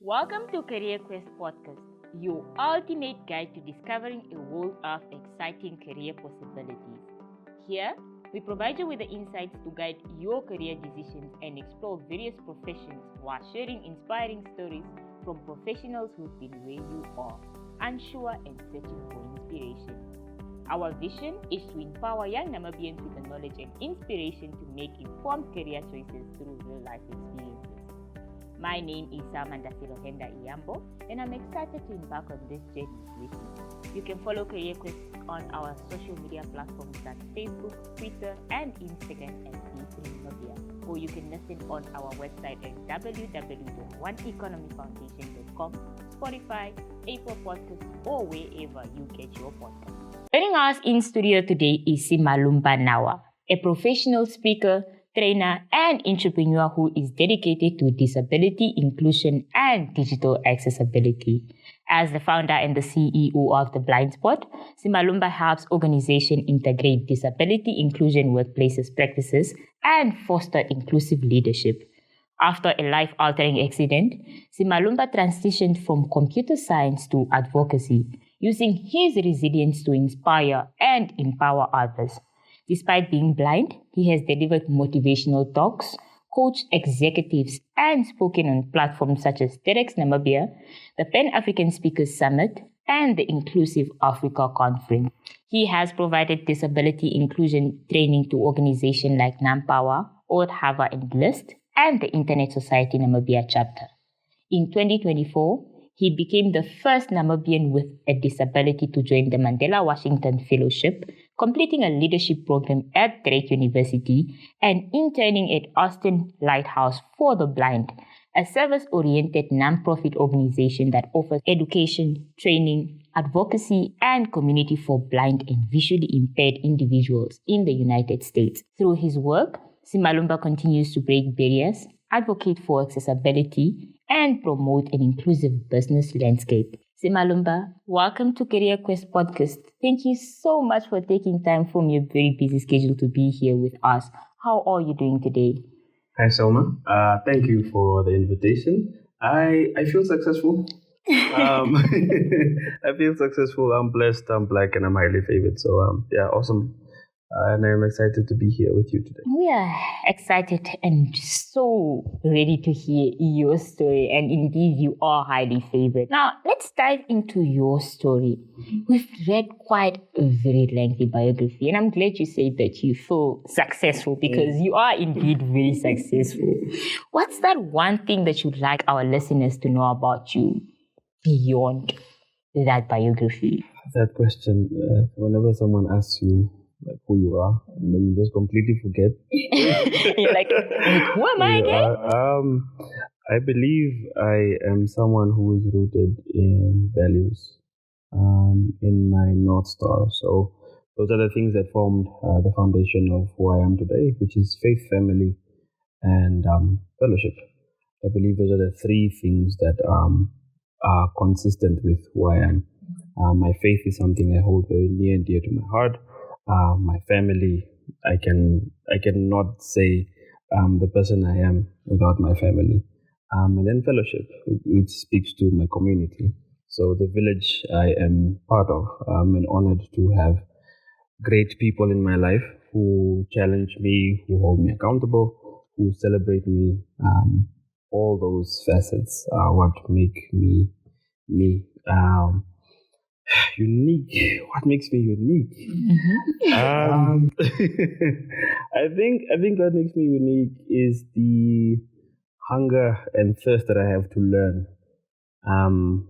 Welcome to Career Quest Podcast, your ultimate guide to discovering a world of exciting career possibilities. Here, we provide you with the insights to guide your career decisions and explore various professions while sharing inspiring stories from professionals who've been where you are, unsure and searching for inspiration. Our vision is to empower young Namibians with the knowledge and inspiration to make informed career choices through real-life experiences. My name is Selma Ndasilohenda Iyambo, and I'm excited to embark on this journey with you. You can follow Career Quest on our social media platforms like Facebook, Twitter, and Instagram at D3 Namibia, or you can listen on our website at www.oneeconomyfoundation.com, Spotify, Apple Podcasts, or wherever you get your podcasts. Joining us in studio today is Simalumba Nawa, a professional speaker, trainer, and entrepreneur who is dedicated to disability inclusion and digital accessibility. As the founder and the CEO of The Blindspot, Simalumba helps organizations integrate disability inclusion workplaces practices and foster inclusive leadership. After a life-altering accident, Simalumba transitioned from computer science to advocacy, using his resilience to inspire and empower others. Despite being blind, he has delivered motivational talks, coached executives, and spoken on platforms such as TEDx Namibia, the Pan-African Speakers Summit, and the Inclusive Africa Conference. He has provided disability inclusion training to organizations like Nampower, Old Hava and List, and the Internet Society Namibia chapter. In 2024, he became the first Namibian with a disability to join the Mandela Washington Fellowship, completing a leadership program at Drake University and interning at Austin Lighthouse for the Blind, a service-oriented nonprofit organization that offers education, training, advocacy, and community for blind and visually impaired individuals in the United States. Through his work, Simalumba continues to break barriers, advocate for accessibility, and promote an inclusive business landscape. Simalumba, welcome to Career Quest Podcast. Thank you so much for taking time from your very busy schedule to be here with us. How are you doing today? Hi, Selma. Thank you for the invitation. I feel successful. I feel successful. I'm blessed. I'm black, and I'm highly favored. So, awesome. And I'm excited to be here with you today. We are excited and so ready to hear your story. And indeed, you are highly favored. Now, let's dive into your story. We've read quite a very lengthy biography, and I'm glad you say that you feel successful because you are indeed very successful. What's that one thing that you'd like our listeners to know about you beyond that biography? That question, whenever someone asks you, like who you are, and then you just completely forget. You're like, who am I again? I believe I am someone who is rooted in values, in my North Star. So those are the things that formed the foundation of who I am today, which is faith, family, and fellowship. I believe those are the three things that are consistent with who I am. My faith is something I hold very near and dear to my heart. My family, I cannot say the person I am without my family. And then fellowship, which speaks to my community. So the village I am part of, I'm honored to have great people in my life who challenge me, who hold me accountable, who celebrate me. All those facets are what make me me. Unique. What makes me unique? I think what makes me unique is the hunger and thirst that I have to learn.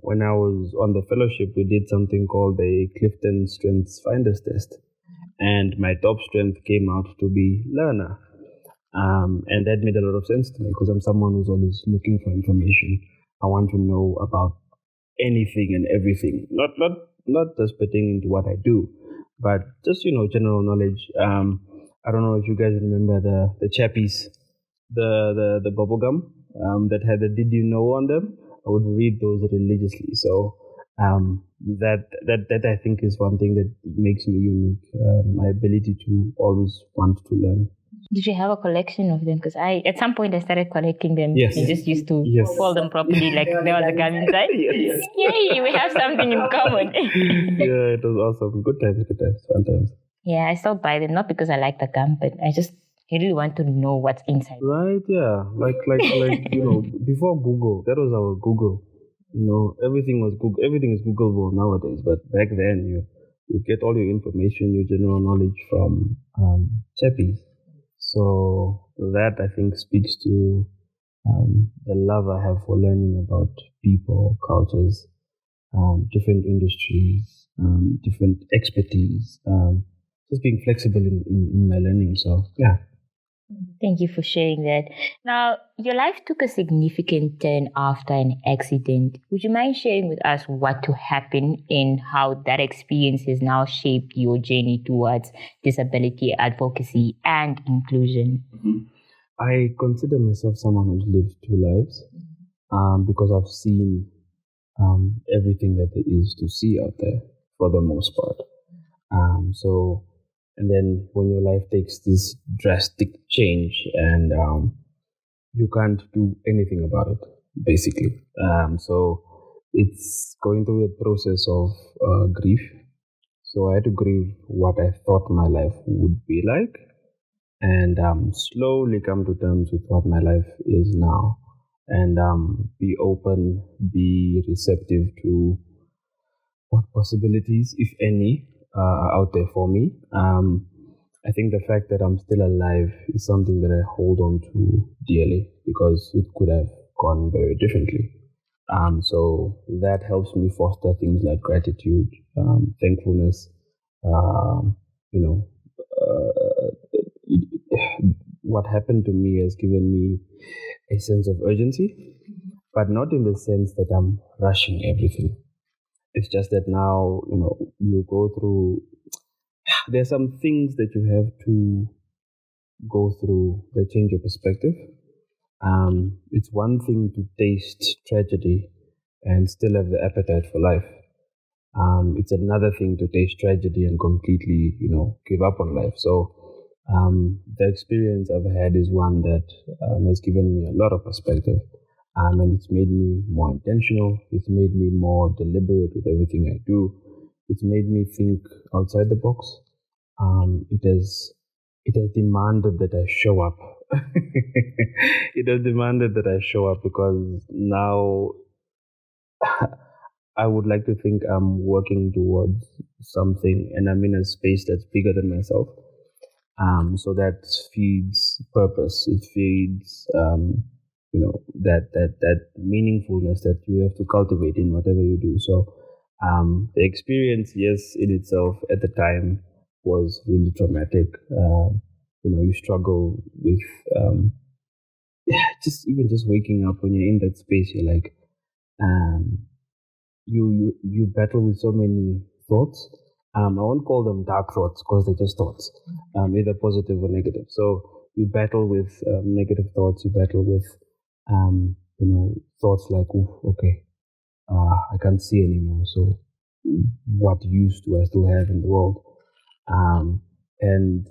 When I was on the fellowship, we did something called the Clifton Strengths Finders Test, and my top strength came out to be learner. And that made a lot of sense to me because I'm someone who's always looking for information. I want to know about anything and everything, not just pertaining to what I do, but just general knowledge. I don't know if you guys remember the chappies, the bubble gum that had the "Did you know" on them. I would read those religiously. So that I think is one thing that makes me unique. My ability to always want to learn. Did you have a collection of them? Because at some point I started collecting them Yes. and just used to Yes. fold them properly, like there was a gum inside. Yes. Yay, we have something in common. Yeah, it was awesome. Good times, fun times. Yeah, I still buy them, not because I like the gum, but I really want to know what's inside. Right, yeah. Like before Google, that was our Google. Everything was Google. Everything is Googleable nowadays, but back then you get all your information, your general knowledge from chappies. So that, I think, speaks to the love I have for learning about people, cultures, different industries, different expertise, just being flexible in my learning. So, yeah. Thank you for sharing that. Now, your life took a significant turn after an accident. Would you mind sharing with us what happened and how that experience has now shaped your journey towards disability advocacy and inclusion? I consider myself someone who's lived two lives because I've seen everything that there is to see out there for the most part. And then when your life takes this drastic change and you can't do anything about it, basically. So it's going through the process of grief. So I had to grieve what I thought my life would be like and slowly come to terms with what my life is now and be open, be receptive to what possibilities, if any, are out there for me. I think the fact that I'm still alive is something that I hold on to dearly because it could have gone very differently. So that helps me foster things like gratitude, thankfulness, what happened to me has given me a sense of urgency, but not in the sense that I'm rushing everything. It's just that now, you go through, there's some things that you have to go through that change your perspective. It's one thing to taste tragedy and still have the appetite for life. It's another thing to taste tragedy and completely, give up on life. So the experience I've had is one that has given me a lot of perspective. And it's made me more intentional. It's made me more deliberate with everything I do. It's made me think outside the box. It has demanded that I show up. It has demanded that I show up because now I would like to think I'm working towards something and I'm in a space that's bigger than myself. So that feeds purpose. It feeds, that meaningfulness that you have to cultivate in whatever you do. So the experience, yes, in itself at the time was really traumatic. You struggle with just waking up when you're in that space. You're like, you battle with so many thoughts. I won't call them dark thoughts because they're just thoughts, either positive or negative. So you battle with negative thoughts. You battle with, thoughts like, okay, I can't see anymore. So what use do I still have in the world? And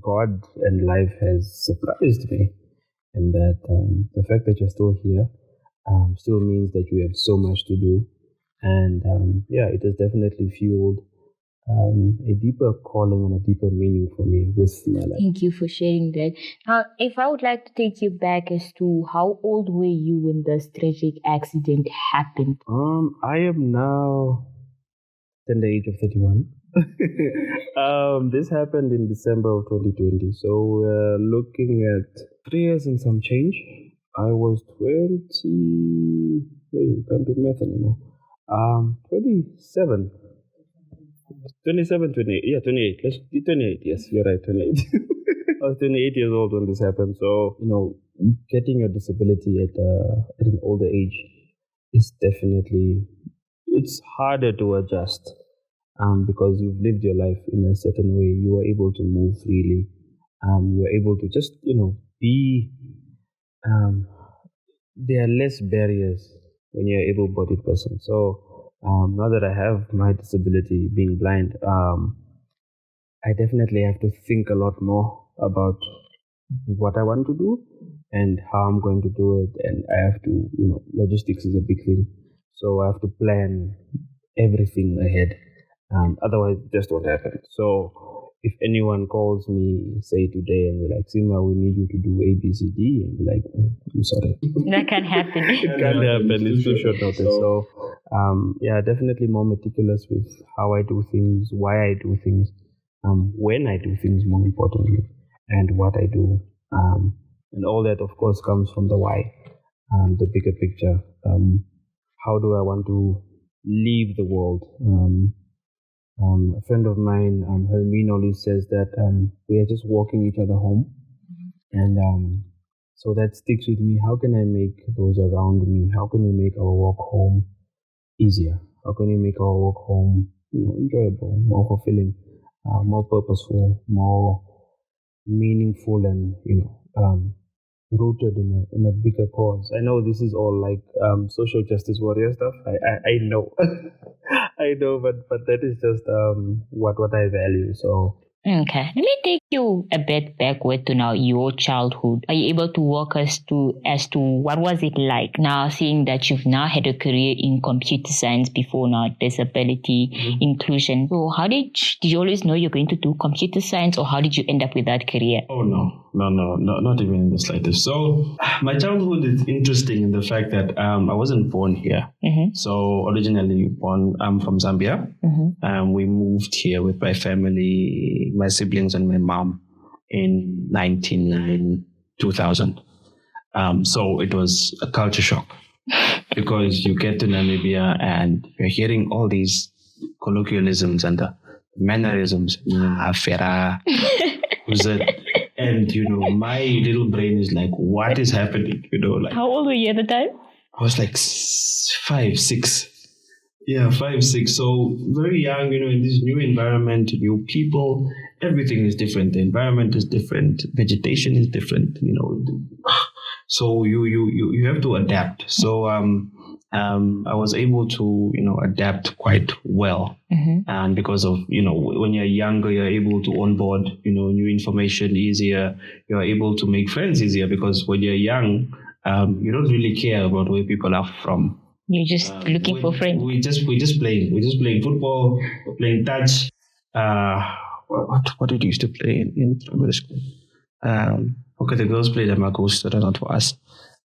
God and life has surprised me in that the fact that you're still here still means that you have so much to do. And it has definitely fueled a deeper calling and a deeper meaning for me with my life. Thank you for sharing that. Now, if I would like to take you back as to how old were you when this tragic accident happened? I am now at the age of 31. This happened in December of 2020. So we're looking at 3 years and some change. I was 20. I can't do math anymore. 27. 27, 28. Yeah, 28. Let's do 28. Yes, you're right, 28. I was 28 years old when this happened. So, getting your disability at an older age is definitely, it's harder to adjust because you've lived your life in a certain way. You were able to move freely. You were able to just, be, there are less barriers when you're an able-bodied person. So, now that I have my disability, being blind, I definitely have to think a lot more about what I want to do and how I'm going to do it. And I have to, logistics is a big thing. So I have to plan everything ahead. Otherwise, it just won't happen. So if anyone calls me, say today, and we're like, Sima, we need you to do A, B, C, D, and be like, I'm sorry. That can't happen. It can't happen. It's too short notice. So, definitely more meticulous with how I do things, why I do things, when I do things, more importantly, and what I do. And all that, of course, comes from the why, the bigger picture. How do I want to leave the world? A friend of mine, Hermine, always says that we are just walking each other home. And so that sticks with me. How can I make those around me? How can we make our walk home easier? How can we make our walk home enjoyable, more fulfilling, more purposeful, more meaningful, and rooted in a bigger cause? I know this is all like social justice warrior stuff. I know, I know, but that is just what I value. So. Okay, let me take you a bit backward to now your childhood. Are you able to walk us through as to what was it like now, seeing that you've now had a career in computer science before now, disability inclusion? So how did you always know you're going to do computer science, or how did you end up with that career? Oh, no, not even in the slightest. So my childhood is interesting in the fact that I wasn't born here. Mm-hmm. So originally I'm from Zambia. Mm-hmm. We moved here with my family, my siblings and my mom in 1999, 2000. So it was a culture shock because you get to Namibia and you're hearing all these colloquialisms and the mannerisms, Fera, who's it? And, my little brain is like, what is happening? Like, how old were you at the time? I was like 5, 6. Yeah, 5, 6. So very young, in this new environment, new people, everything is different. The environment is different. Vegetation is different, So you have to adapt. So I was able to, adapt quite well. Mm-hmm. And because of, when you're younger, you're able to onboard, new information easier. You're able to make friends easier because when you're young, you don't really care about where people are from. You're just looking for friends. We're just playing. We're just playing football. We're playing touch. What did you used to play in primary school? Okay, the girls played Amakus, so that's not for us.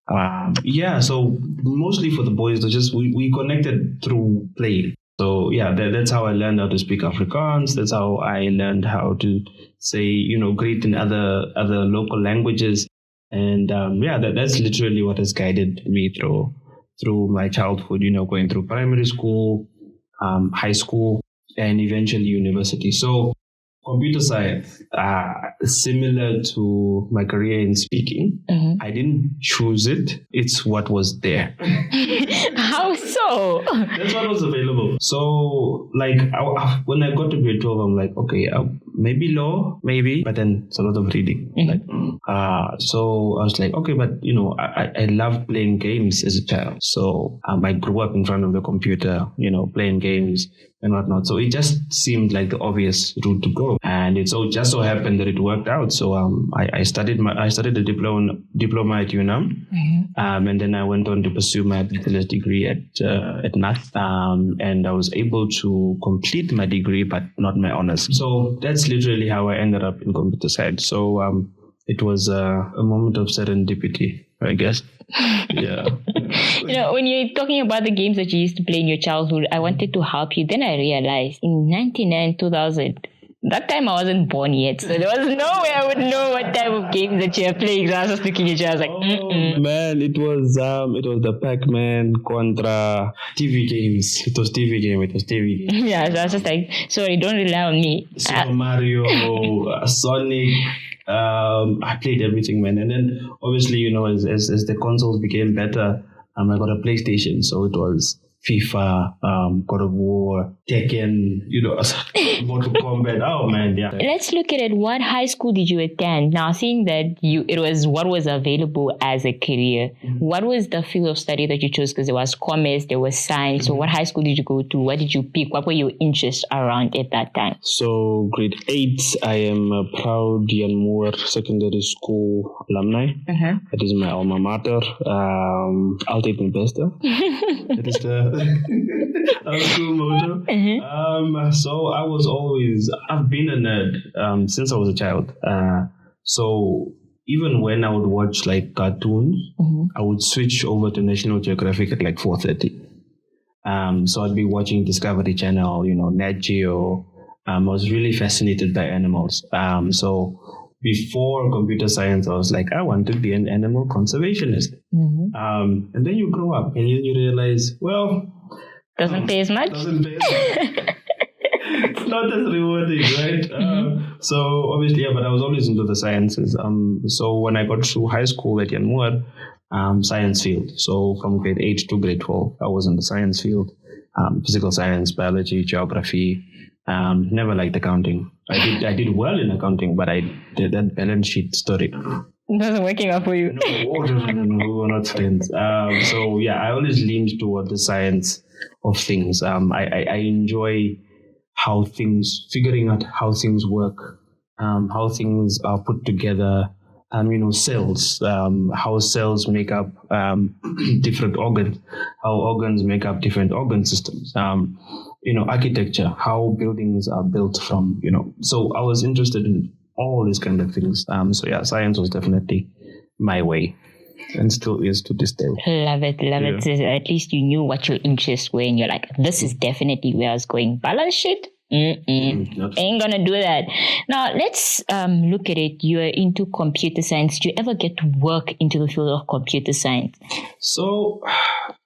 So mostly for the boys, we connected through playing. So that's how I learned how to speak Afrikaans. That's how I learned how to say, greet in other local languages. And that's literally what has guided me through my childhood, going through primary school, high school, and eventually university. So computer science, similar to my career in speaking, Mm-hmm. I didn't choose it. It's what was there. How so? That's what was available. So, when I got to grade 12, I'm like, okay, maybe law, maybe, but then it's a lot of reading. Mm-hmm. So I was like, okay, but I loved playing games as a child. So I grew up in front of the computer, playing games and whatnot. So it just seemed like the obvious route to go, and it just so happened that it worked out. So I studied a diploma at UNAM, Mm-hmm. and then I went on to pursue my bachelor's degree at math, and I was able to complete my degree, but not my honors. So that's literally how I ended up in computer science. So it was a moment of serendipity, I guess. Yeah. When you're talking about the games that you used to play in your childhood, I wanted to help you. Then I realized in 99, 2000, that time I wasn't born yet. So there was no way I would know what type of games that you're playing. So I was just looking at you. I was like, man, it was the Pac-Man, Contra, TV games. It was TV game. Yeah, so I was just like, sorry, don't rely on me. Super Mario, Sonic. I played everything, man. And then obviously, as the consoles became better, I got a PlayStation. So it was FIFA, God of War, Tekken, Mortal Kombat. Oh man, yeah. Let's look at it. What high school did you attend? Now, seeing that it was what was available as a career, what was the field of study that you chose? Because there was commerce, there was science. So what high school did you go to? What did you pick? What were your interests around at that time? So grade 8, I am a proud Iyambo Secondary School alumni. That is my alma mater. I'll take the best. That is the school motto. So I've been a nerd since I was a child. So even when I would watch like cartoons, I would switch over to National Geographic at like 4:30. So I'd be watching Discovery Channel, Nat Geo. I was really fascinated by animals. So before computer science, I was like, I want to be an animal conservationist. And then you grow up and then you realize, well, doesn't pay as much. It's not as rewarding, right? So obviously, but I was always into the sciences. So when I got to high school at Iyambo, science field. So from grade 8 to grade 12, I was in the science field, physical science, biology, geography. Never liked accounting. I did well in accounting, but I did that balance sheet story. It wasn't working out for you. No, we were not friends. So yeah, I always leaned toward the science of things. I enjoy figuring out how things work, how things are put together. Cells, how cells make up different organs, how organs make up different organ systems. Architecture, how buildings are built from. So I was interested in all these kind of things. So yeah, science was definitely my way, and still is to this day. Love it. So at least you knew what your interests were, and you're like, this is definitely where I was going. Balance sheet? Ain't gonna do that. Now let's look at it. You are into computer science. Did you ever get to work into the field of computer science? So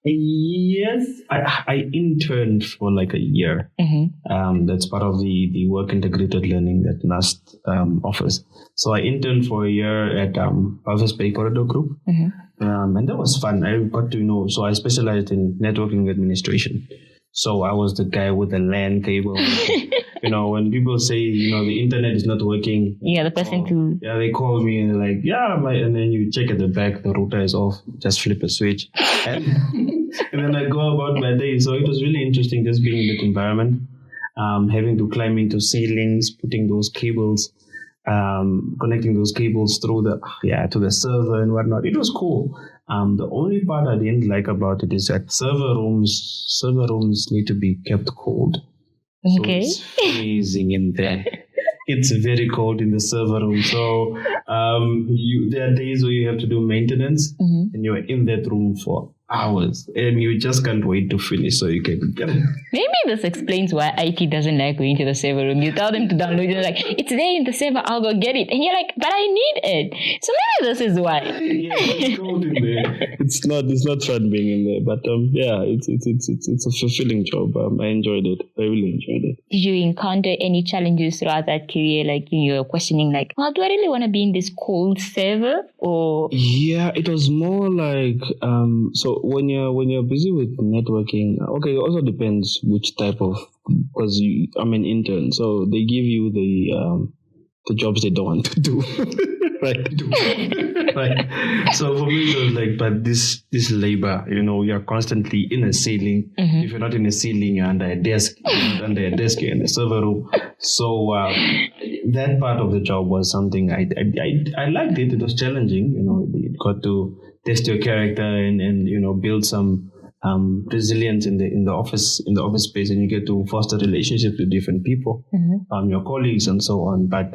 yes, I interned for like a year. That's part of the work integrated learning that NAST offers. So I interned for a year at Purvis Bay Corridor Group. And that was fun. I got to so I specialized in networking administration. So I was the guy with the LAN cable. When people say, the internet is not working. Yeah, the person to... Yeah, they call me and they're like, and then you check at the back, the router is off, just flip a switch. And then I go about my day. So it was really interesting just being in that environment, having to climb into ceilings, putting those cables, connecting those cables through to the server and whatnot. It was cool. The only part I didn't like about it is that server rooms need to be kept cold. Okay. So it's freezing in there. It's very cold in the server room. So there are days where you have to do maintenance and you're in that room for hours and you just can't wait to finish so you can get it. Maybe this explains why IT doesn't like going to the server room. You tell them to download it, they're like, it's there in the server, I'll go get it. And you're like, but I need it. So maybe this is why. Yeah, it's cold in there. It's not fun being in there. But it's a fulfilling job. I enjoyed it. I really enjoyed it. Did you encounter any challenges throughout that career? Like you're questioning like, well, do I really want to be in this cold server? Or yeah, it was more like so when you're busy with networking, okay, it also depends which type of, because I'm an intern, so they give you the jobs they don't want to do. Right. So for me, it was like, but this labor, you're constantly in a ceiling. If you're not in a ceiling, you're under a desk. You're in a server room. So that part of the job was something I liked it. It was challenging. It got to test your character and build some resilience in the office space, and you get to foster relationships with different people, your colleagues and so on. But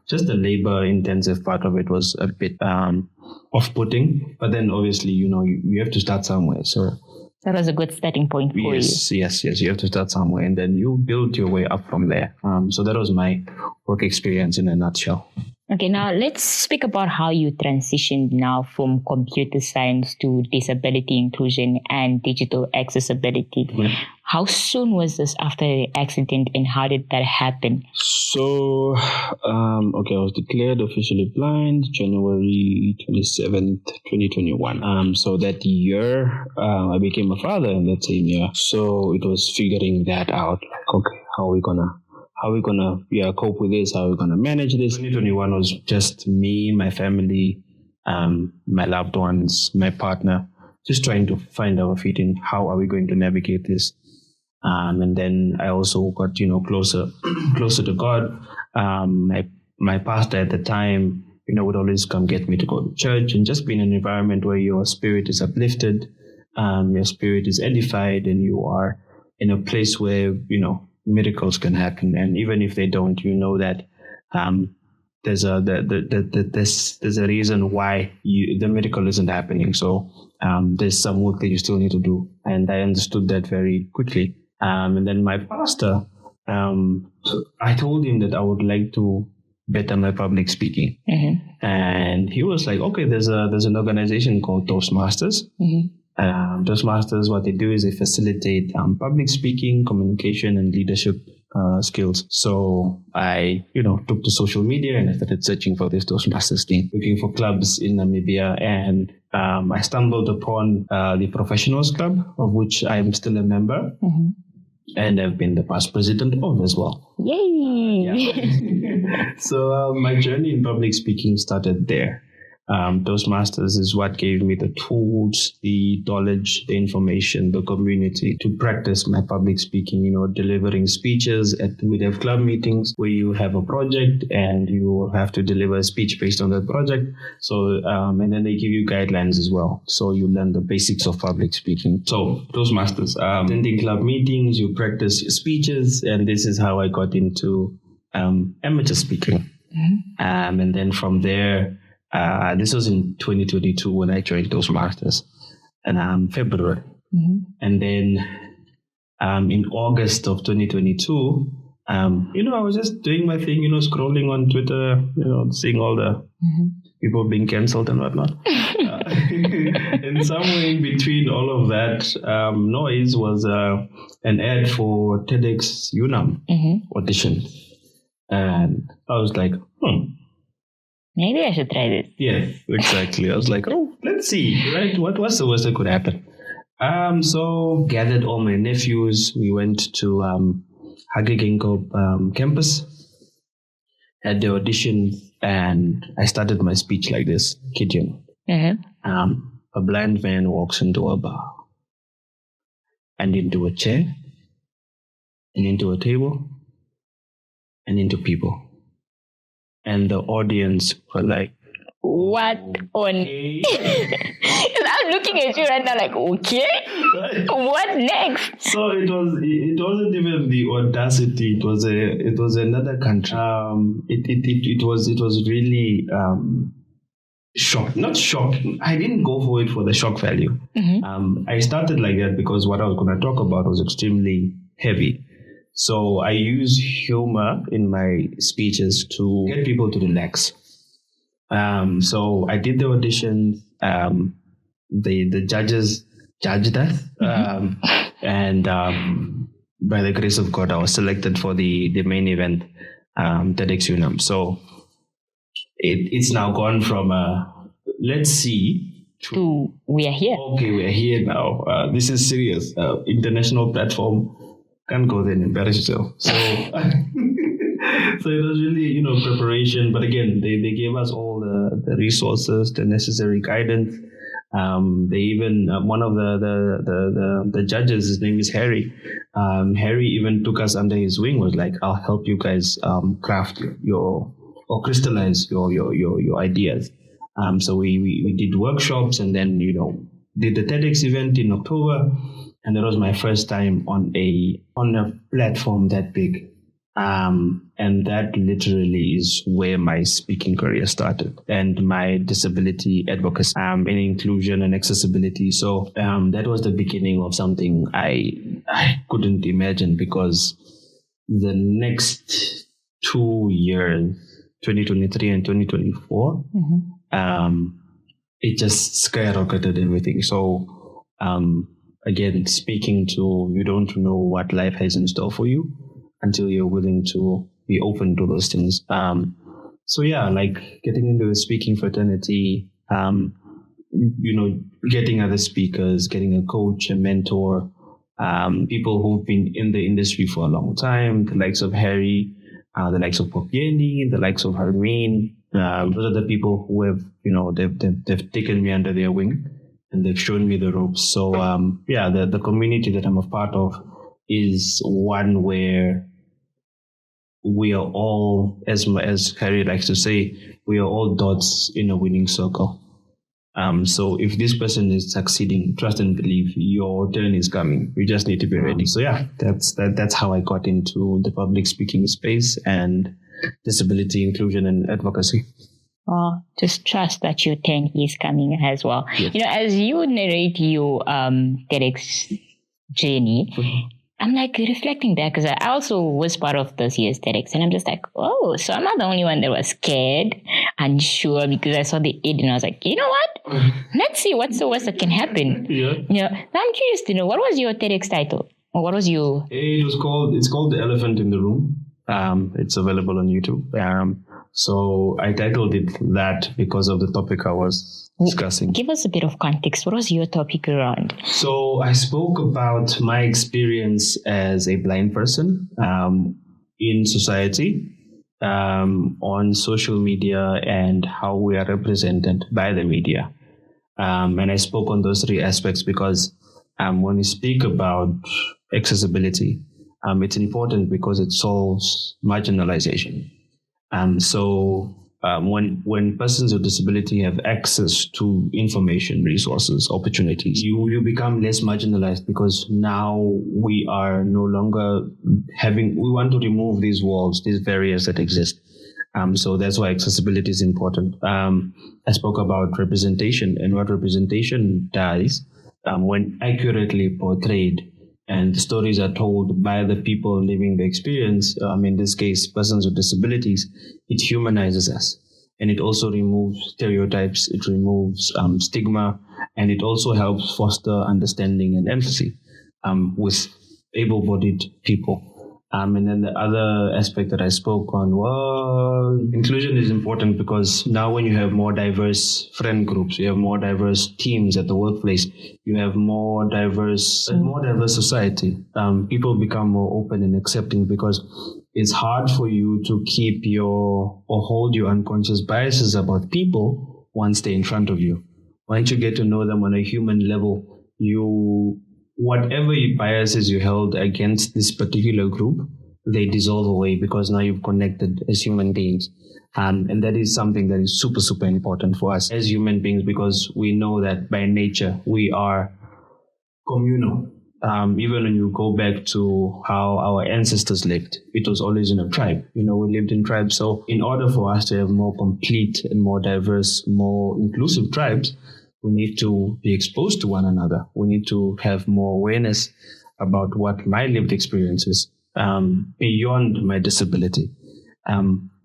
just the labor-intensive part of it was a bit off-putting. But then, obviously, you have to start somewhere. So that was a good starting point for you. Yes. You have to start somewhere, and then you build your way up from there. So that was my work experience in a nutshell. Okay, now let's speak about how you transitioned now from computer science to disability inclusion and digital accessibility. How soon was this after the accident and how did that happen? So, I was declared officially blind January 27th, 2021. So that year, I became a father in that same year. So it was figuring that out. Like, okay, how are we gonna cope with this? How are we gonna manage this? 2021 was just me, my family, my loved ones, my partner, just trying to find our feet in how are we going to navigate this. And then I also got, closer to God. My pastor at the time, would always come get me to go to church and just be in an environment where your spirit is uplifted, your spirit is edified, and you are in a place where, miracles can happen. And even if they don't, that there's a reason why the miracle isn't happening. So there's some work that you still need to do. And I understood that very quickly. And then my pastor, I told him that I would like to better my public speaking. Mm-hmm. And he was like, okay, there's an organization called Toastmasters. Mm-hmm. Toastmasters, what they do is they facilitate public speaking, communication, and leadership skills. So I, took to social media and I started searching for this Toastmasters thing, looking for clubs in Namibia. And I stumbled upon the Professionals Club, of which I'm still a member. Mm-hmm. And I've been the past president of as well. Yay! Yeah. So my journey in public speaking started there. Toastmasters is what gave me the tools, the knowledge, the information, the community to practice my public speaking, delivering speeches we'd have club meetings where you have a project and you have to deliver a speech based on that project. So, and then they give you guidelines as well. So you learn the basics of public speaking. So Toastmasters, attending club meetings, you practice your speeches, and this is how I got into amateur speaking. Mm-hmm. And then from there, this was in 2022 when I joined Toastmasters, and February. Mm-hmm. And then in August of 2022, I was just doing my thing, scrolling on Twitter, seeing all the people being cancelled and whatnot. And somewhere in between all of that noise was an ad for TEDx audition. And I was like, maybe I should try this. Yeah, exactly. I was like, let's see, right? What's the worst that could happen? So gathered all my nephews. We went to Hagegenko campus, had the audition, and I started my speech like this. Kid you. Mm-hmm. A blind man walks into a bar, and into a chair, and into a table, and into people. And the audience were like, what on? Okay. I'm looking at you right now like, okay, what next? So it wasn't even the audacity. It was another country. It was really shock. Not shock. I didn't go for it for the shock value. Mm-hmm. I started like that because what I was going to talk about was extremely heavy. So I use humor in my speeches to get people to relax. So I did the audition. The judges judged us. And by the grace of God, I was selected for the main event, TEDx Unam. So it's now gone from let's see to we are here. Okay, we are here now. This is serious. International platform. Can't go there and embarrass yourself. So, so it was really, preparation. But again, they gave us all the resources, the necessary guidance. They even one of the judges, his name is Harry. Harry even took us under his wing. Was like, I'll help you guys craft or crystallize your ideas. So we did workshops and then did the TEDx event in October. And that was my first time on a platform that big. And that literally is where my speaking career started and my disability advocacy and inclusion and accessibility. So that was the beginning of something I couldn't imagine, because the next 2 years, 2023 and 2024, it just skyrocketed everything. So again, speaking to, you don't know what life has in store for you until you're willing to be open to those things. So yeah, like getting into the speaking fraternity, getting other speakers, getting a coach, a mentor, people who've been in the industry for a long time, the likes of Harry, the likes of Popieni, the likes of Harmeen. Those are the people who have, they've taken me under their wing and they've shown me the ropes. So the community that I'm a part of is one where we are all, as Harry likes to say, we are all dots in a winning circle. So if this person is succeeding, trust and believe your turn is coming. You just need to be ready. So yeah, that's how I got into the public speaking space and disability inclusion and advocacy. Oh, just trust that your turn is coming as well. Yes. As you narrate your TEDx journey, I'm like reflecting back because I also was part of this year's TEDx, and I'm just like, oh, so I'm not the only one that was scared, unsure, because I saw the id and I was like, you know what? Let's see what's the worst that can happen. Yeah. I'm curious to know, what was your TEDx title? Or what was your... It's called The Elephant in the Room. It's available on YouTube. So I titled it that because of the topic I was discussing. Give us a bit of context. What was your topic around? So I spoke about my experience as a blind person in society, on social media, and how we are represented by the media. And I spoke on those three aspects because when we speak about accessibility, it's important because it solves marginalization. When persons with disability have access to information, resources, opportunities, you become less marginalized because now we are no longer we want to remove these walls, these barriers that exist. So that's why accessibility is important. I spoke about representation and what representation does when accurately portrayed. And the stories are told by the people living the experience. In this case, persons with disabilities. It humanizes us, and it also removes stereotypes. It removes stigma, and it also helps foster understanding and empathy with able-bodied people. And then the other aspect that I spoke on was inclusion is important because now when you have more diverse friend groups, you have more diverse teams at the workplace, you have more diverse society. People become more open and accepting because it's hard for you to keep or hold your unconscious biases about people once they're in front of you. Once you get to know them on a human level, whatever biases you held against this particular group, they dissolve away because now you've connected as human beings. And that is something that is super, super important for us as human beings because we know that by nature we are communal. Even when you go back to how our ancestors lived, it was always in a tribe. We lived in tribes. So in order for us to have more complete and more diverse, more inclusive tribes, we need to be exposed to one another. We need to have more awareness about what my lived experience is beyond my disability.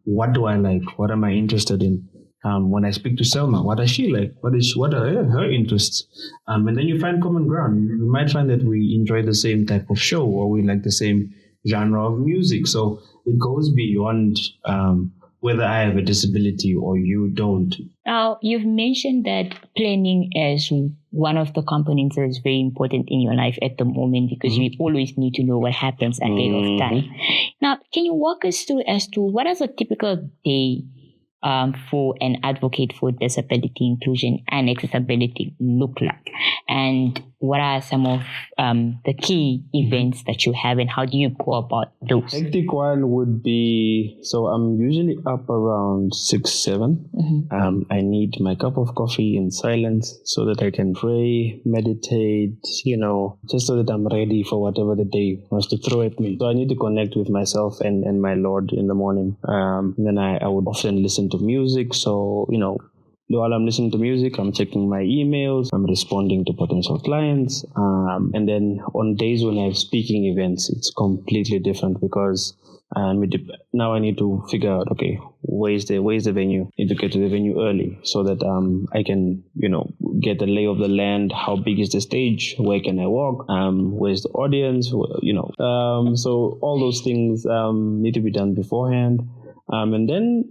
What do I like? What am I interested in? When I speak to Selma, what does she like? What are her interests? And then you find common ground. You might find that we enjoy the same type of show or we like the same genre of music. So it goes beyond whether I have a disability or you don't. Now, you've mentioned that planning as one of the components that is very important in your life at the moment because you always need to know what happens ahead of time. Now, can you walk us through as to what does a typical day for an advocate for disability inclusion and accessibility look like? And what are some of the key events that you have and how do you go about those? Hectic one would be, so I'm usually up around 6, 7. I need my cup of coffee in silence so that I can pray, meditate, just so that I'm ready for whatever the day wants to throw at me. So I need to connect with myself and my Lord in the morning. Then I would often listen to music. So, while I'm listening to music, I'm checking my emails, I'm responding to potential clients. And then on days when I have speaking events, it's completely different because now I need to figure out, okay, where's the venue? Need to get to the venue early so that I can, get the lay of the land. How big is the stage? Where can I walk? Where's the audience? So all those things need to be done beforehand. And then,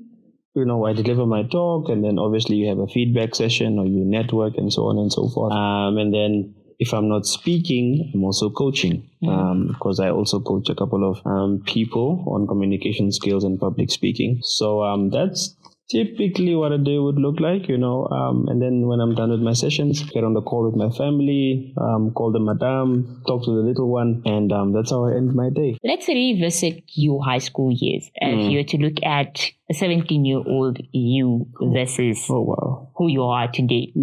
I deliver my talk, and then obviously you have a feedback session, or you network and so on and so forth. And then if I'm not speaking, I'm also coaching, because I also coach a couple of people on communication skills and public speaking. So that's typically what a day would look like, and then when I'm done with my sessions, get on the call with my family, call the madam, talk to the little one, and that's how I end my day. Let's revisit your high school years. If you were to look at a 17-year-old you versus who you are today,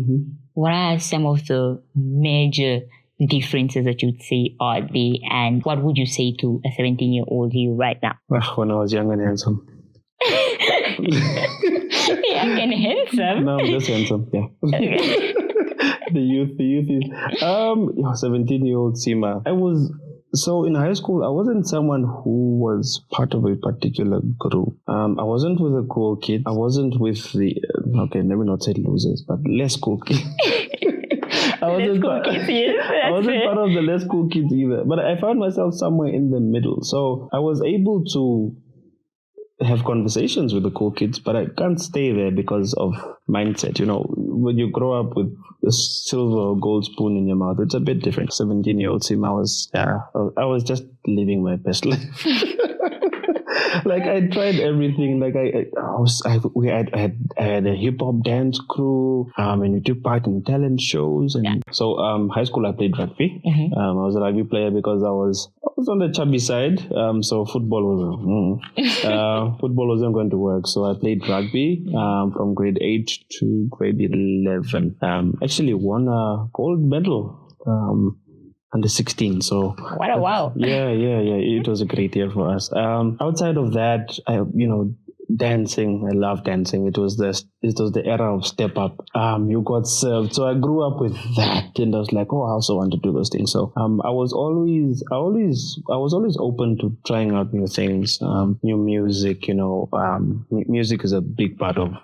what are some of the major differences that you'd say are there, and what would you say to a 17-year-old you right now? When I was young and handsome. Young and handsome? No, I'm just handsome, yeah. The youth is... 17-year-old Sima. So in high school, I wasn't someone who was part of a particular group. I wasn't with the cool kids. I wasn't with the... let me not say losers, but less cool kids. I wasn't part of the less cool kids either. But I found myself somewhere in the middle. So I was able to have conversations with the cool kids, but I can't stay there because of mindset. When you grow up with a silver or gold spoon in your mouth, it's a bit different. 17-year-old Sim, I was just living my best life. Like I tried everything. Like I had a hip hop dance crew, and we took part in talent shows. And so high school I played rugby. I was a rugby player because I was on the chubby side. So football wasn't going to work. So I played rugby from grade 8 to grade 11. Actually won a gold medal. Under 16, so what a wow. Yeah, it was a great year for us. Outside of that, dancing, I love dancing. It was the era of step up. You got served, so I grew up with that, and I was like, I also want to do those things. So I was always open to trying out new things, new music. Music is a big part of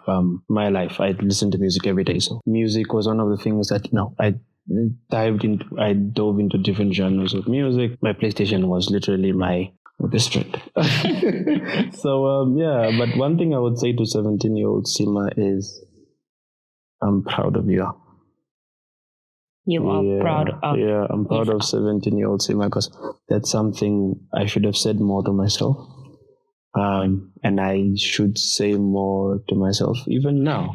my life. I listen to music every day, so music was one of the things that I dove into different genres of music. My PlayStation was literally my best friend. So, but one thing I would say to 17-year-old Sima is, I'm proud of you. You are proud of... Yeah, I'm proud of 17-year-old Sima, because that's something I should have said more to myself. And I should say more to myself even now.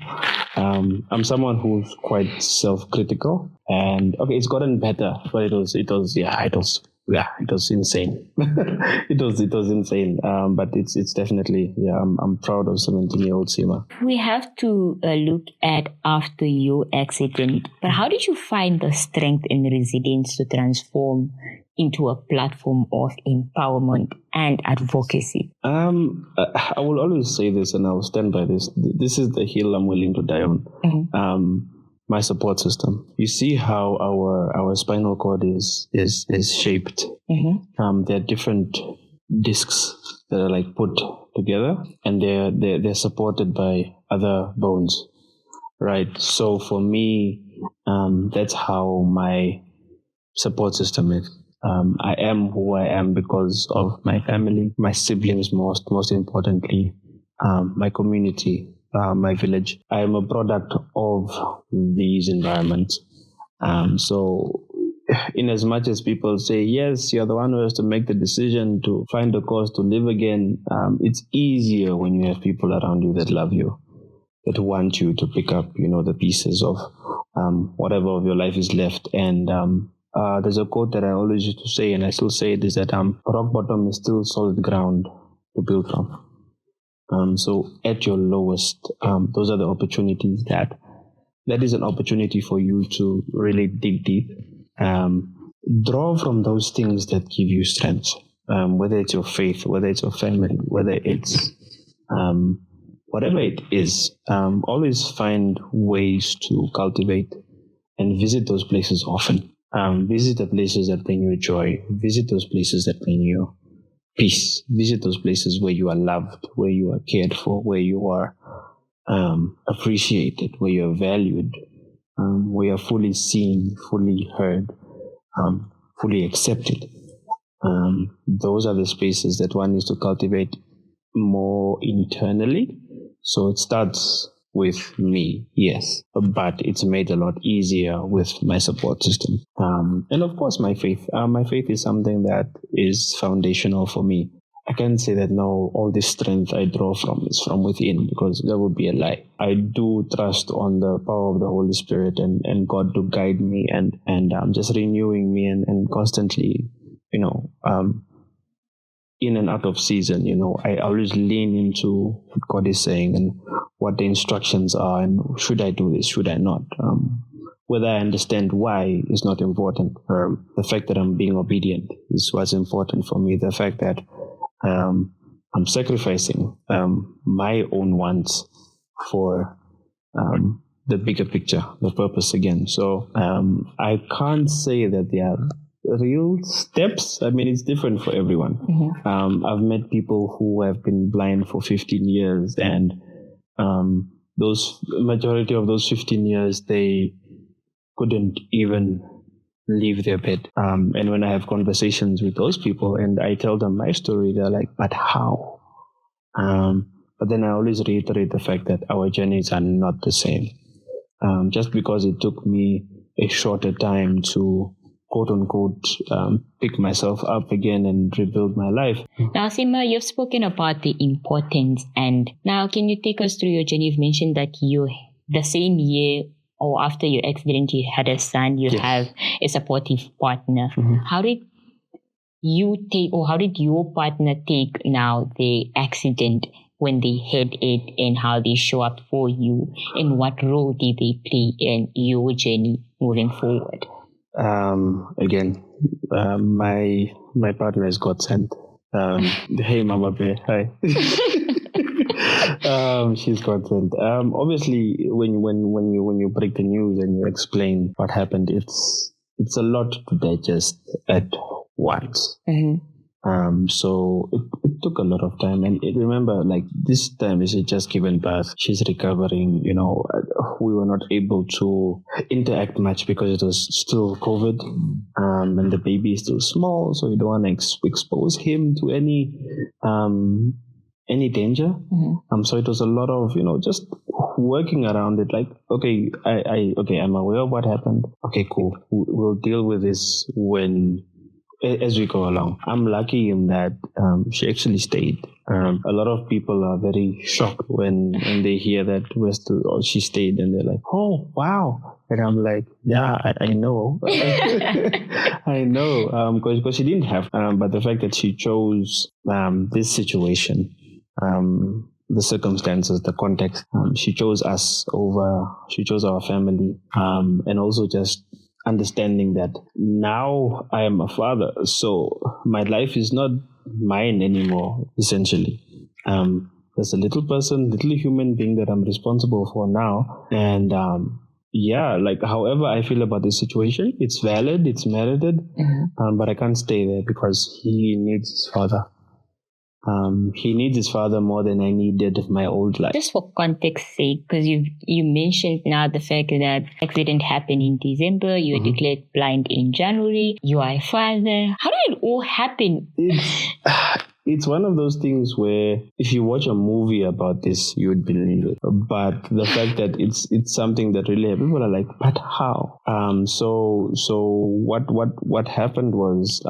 I'm someone who's quite self-critical, and it's gotten better, but it was insane. it was insane. But it's definitely, I'm proud of 17-year-old Sima. We have to look at after your accident, but how did you find the strength and resilience to transform into a platform of empowerment and advocacy? I will always say this, and I will stand by this. This is the hill I'm willing to die on. My support system. You see how our spinal cord is shaped. There are different discs that are like put together, and they're supported by other bones, right? So for me, that's how my support system is. I am who I am because of my family, my siblings, most importantly, my community, my village. I am a product of these environments. So in as much as people say, yes, you're the one who has to make the decision to find a cause to live again, it's easier when you have people around you that love you, that want you to pick up, the pieces of whatever of your life is left. And there's a quote that I always used to say, and I still say it, is that rock bottom is still solid ground to build from. So at your lowest, those are the opportunities that is an opportunity for you to really dig deep. Draw from those things that give you strength, whether it's your faith, whether it's your family, whether it's whatever it is. Always find ways to cultivate and visit those places often. Visit the places that bring you joy. Visit those places that bring you peace. Visit those places where you are loved, where you are cared for, where you are appreciated, where you are valued, where you are fully seen, fully heard, fully accepted. Those are the spaces that one needs to cultivate more internally. So it starts with me, yes, but it's made a lot easier with my support system. And of course, my faith. My faith is something that is foundational for me. I can't say that no, all this strength I draw from is from within, because that would be a lie. I do trust on the power of the Holy Spirit and God to guide me and just renewing me and constantly, in and out of season, I always lean into what God is saying and what the instructions are, and should I do this, should I not? Whether I understand why is not important. The fact that I'm being obedient is what's important for me. The fact that I'm sacrificing my own wants for the bigger picture, the purpose again. So I can't say that they are real steps. I mean, it's different for everyone. Mm-hmm. I've met people who have been blind for 15 years, and those majority of those 15 years, they couldn't even leave their bed. And when I have conversations with those people and I tell them my story, they're like, but how? But then I always reiterate the fact that our journeys are not the same. Just because it took me a shorter time to quote unquote pick myself up again and rebuild my life. Now, Sima, you've spoken about the importance, and now can you take us through your journey? You've mentioned that the same year or after your accident, you had a son, you Yes. have a supportive partner. Mm-hmm. How did your partner take now the accident when they had it, and how they show up for you, and what role did they play in your journey moving forward? Again, my partner is God sent. Hey, Mama Bear, hi. She's God sent. Obviously, when you break the news and you explain what happened, it's a lot to digest at once. Mm-hmm. So it took a lot of time, and remember, like this time she just given birth, she's recovering. We were not able to interact much because it was still COVID, and the baby is still small, so you don't want to expose him to any danger. Mm-hmm. So it was a lot of just working around it. Like, okay, I'm aware of what happened. Okay, cool. We'll deal with this as we go along. I'm lucky in that she actually stayed. A lot of people are very shocked when they hear that she stayed, and they're like, "Oh, wow!" And I'm like, "Yeah, I know, I know," because she didn't have. But the fact that she chose this situation, the circumstances, the context, she chose us over. She chose our family, and also just understanding that now I am a father, so my life is not mine anymore, essentially. There's a little human being that I'm responsible for now. And however I feel about this situation, it's valid, it's merited, mm-hmm. But I can't stay there because he needs his father. He needs his father more than I needed my old life. Just for context sake, because you mentioned now the fact that accident happened in December, you were mm-hmm. declared blind in January, you are a father. How did it all happen? It's one of those things where if you watch a movie about this, you would believe it. But the fact that it's something that really people are like, but how? So what happened was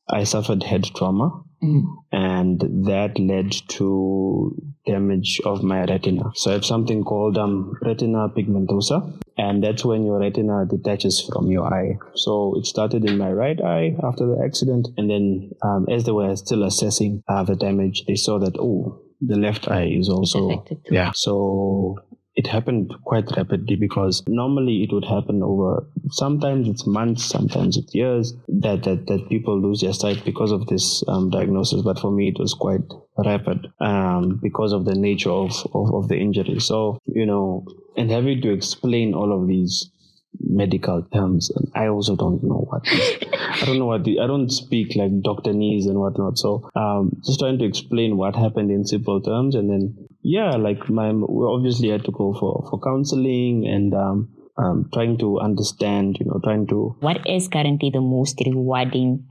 I suffered head trauma. Mm. And that led to damage of my retina. So I have something called retina pigmentosa, and that's when your retina detaches from your eye. So it started in my right eye after the accident, and then as they were still assessing the damage, they saw that the left eye is also affected too. Yeah. So it happened quite rapidly, because normally it would happen over, sometimes it's months, sometimes it's years, that people lose their sight because of this diagnosis. But for me, it was quite rapid because of the nature of the injury. So, and having to explain all of these medical terms, and I also don't know what I don't speak like doctorese and whatnot. So just trying to explain what happened in simple terms, and then we obviously had to go for counseling and trying to understand, What is currently the most rewarding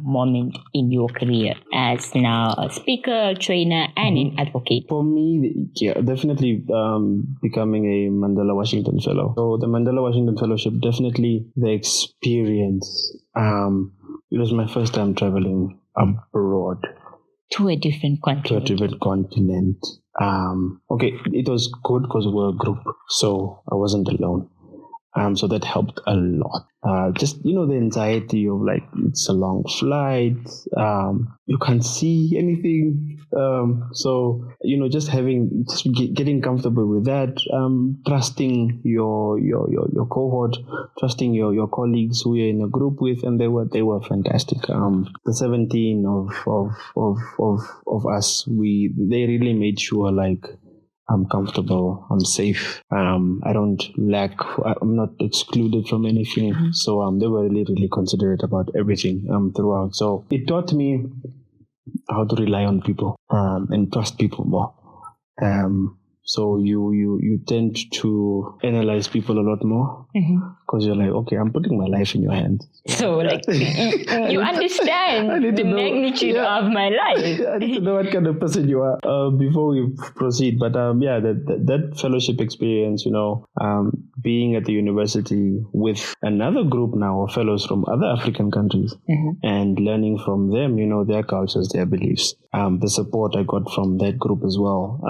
moment in your career as now a speaker, trainer, and an advocate? For me, definitely becoming a Mandela Washington Fellow. So the Mandela Washington Fellowship, definitely the experience. It was my first time traveling abroad. To a different continent. Okay, it was good because we were a group, so I wasn't alone. So that helped a lot. Just, the anxiety of like, it's a long flight. You can't see anything. So, just getting comfortable with that, trusting your cohort, trusting your colleagues who you're in a group with, and they were fantastic. The 17 of us, they really made sure like, I'm comfortable, I'm safe, I don't lack, I'm not excluded from anything. Mm-hmm. So they were really, really considerate about everything throughout. So it taught me how to rely on people and trust people more. So you tend to analyze people a lot more because you're like, okay, I'm putting my life in your hands. So like you understand the magnitude of my life. I need to know what kind of person you are before we proceed. But that fellowship experience, being at the university with another group now of fellows from other African countries and learning from them, their cultures, their beliefs, the support I got from that group as well.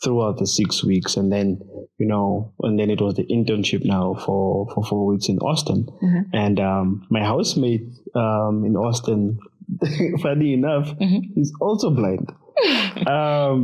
Throughout the 6 weeks, and then it was the internship now for 4 weeks in Austin, and my housemate in Austin, funny enough, is also blind.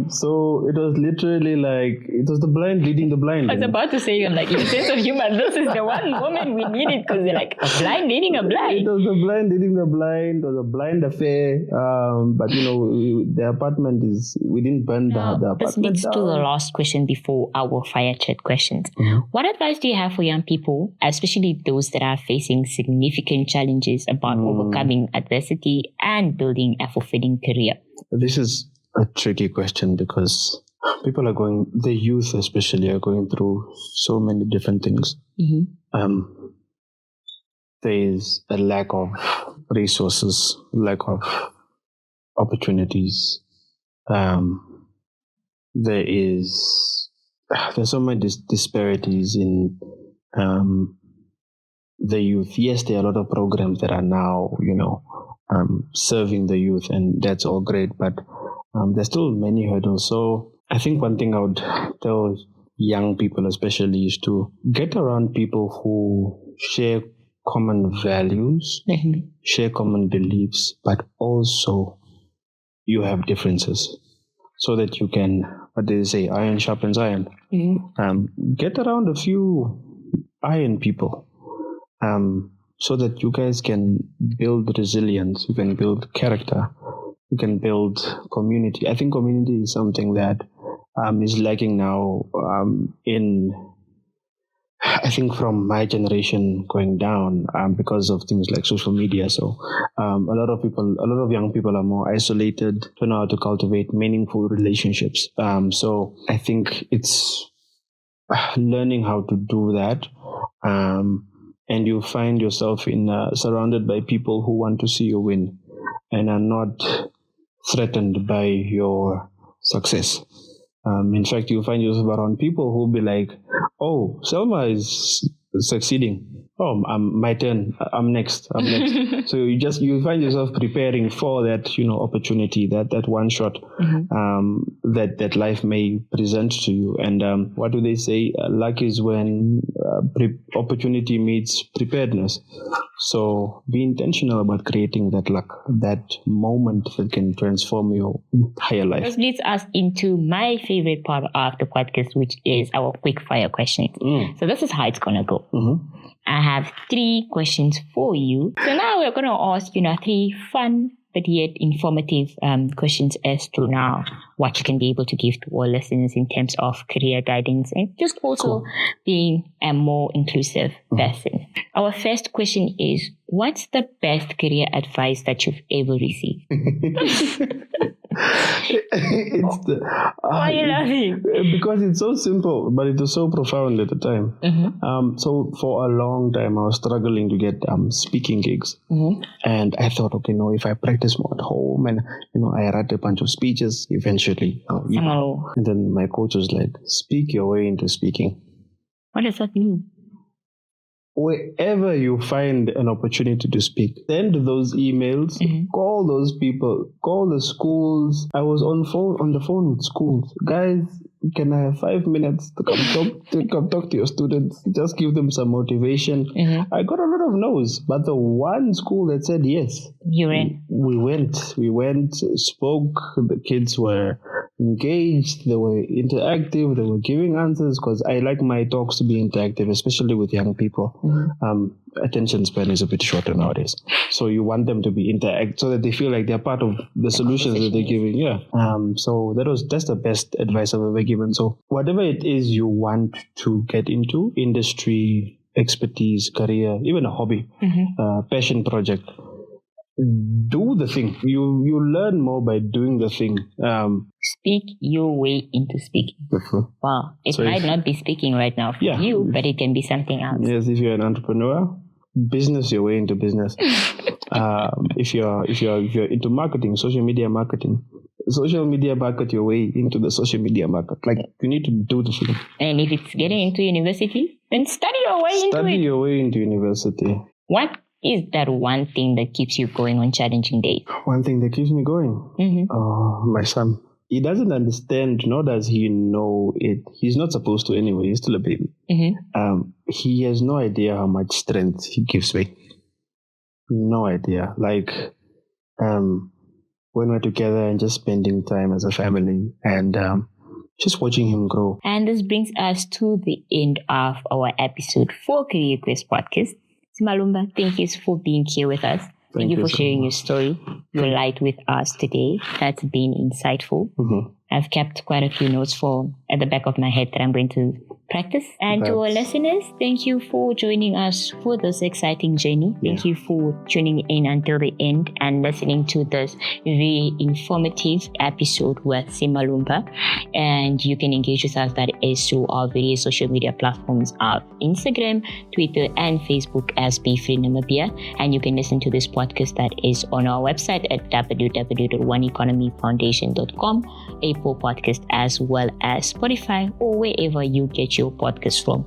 So it was literally like, it was the blind leading the blind. I was about to say, I'm like, in sense of humor, this is the one moment we needed, because they're like, a blind leading a blind. It was the blind leading the blind. It was a blind affair. But the apartment we didn't burn the apartment. This leads to the last question before our fire chat questions. What advice do you have for young people, especially those that are facing significant challenges about overcoming adversity and building a fulfilling career? This is a tricky question because the youth especially, are going through so many different things. There is a lack of resources, lack of opportunities. There's so many disparities in the youth. Yes, there are a lot of programs that are now, serving the youth, and that's all great, but there's still many hurdles. So I think one thing I would tell young people especially is to get around people who share common values, share common beliefs, but also you have differences, so that you can, what they say, iron sharpens iron. Get around a few iron people, so that you guys can build resilience, you can build character, you can build community. I think community is something that is lacking now I think from my generation going down, because of things like social media. So a lot of young people are more isolated, don't know how to cultivate meaningful relationships. So I think it's learning how to do that. And you find yourself surrounded by people who want to see you win and are not threatened by your success. In fact, you find yourself around people who will be like, oh, Selma is succeeding. Oh, my turn. I'm next. So you find yourself preparing for that, opportunity, that one shot, that life may present to you. And what do they say? Luck is when opportunity meets preparedness. So be intentional about creating that luck, that moment that can transform your entire life. This leads us into my favorite part of the podcast, which is our quick fire questions. So this is how it's going to go. I have 3 questions for you. So now we're going to ask, 3 fun but yet informative questions as to now what you can be able to give to all listeners in terms of career guidance and just also being a more inclusive person. Our first question is, what's the best career advice that you've ever received? Why are you laughing? Because it's so simple, but it was so profound at the time. So for a long time, I was struggling to get speaking gigs. And I thought, okay, no, if I practice more at home and, I write a bunch of speeches, eventually. And then my coach was like, speak your way into speaking. What does that mean? Wherever you find an opportunity to speak, send those emails, call those people, call the schools. I was on the phone with schools. Guys, can I have 5 minutes to come talk to your students? Just give them some motivation. I got a lot of no's, but the one school that said yes. You ran. We went, spoke. The kids were engaged, they were interactive, they were giving answers, because I like my talks to be interactive, especially with young people. Attention span is a bit shorter nowadays, so you want them to be interact so that they feel like they're part of the solutions that they're giving. So that's the best advice I've ever given. So whatever it is you want to get into, industry, expertise, career, even a hobby, passion project, do the thing. You learn more by doing the thing. Speak your way into speaking. Wow. It might not be speaking right now for you, but it can be something else. Yes, if you're an entrepreneur, business your way into business. If you're into marketing, social media market your way into the social media market. Like, you need to do the thing. And if it's getting into university, then study your way into it. Study your way into university. What is that one thing that keeps you going on challenging days? One thing that keeps me going? My son. He doesn't understand, nor does he know it. He's not supposed to anyway. He's still a baby. He has no idea how much strength he gives me. No idea. Like, when we're together and just spending time as a family and just watching him grow. And this brings us to the end of our episode for Career Quest Podcast. Simalumba, thank you for being here with us. Thank you for sharing your story, your light with us today. That's been insightful. I've kept quite a few notes at the back of my head that I'm going to practice. And to our listeners, thank you for joining us for this exciting journey. Thank you for tuning in until the end and listening to this very informative episode with Simalumba. And you can engage with us that is through our various social media platforms of Instagram, Twitter, and Facebook as Be Free Namibia. And you can listen to this podcast that is on our website at www.oneeconomyfoundation.com, Apple Podcast, as well as Spotify, or wherever you get your podcast from.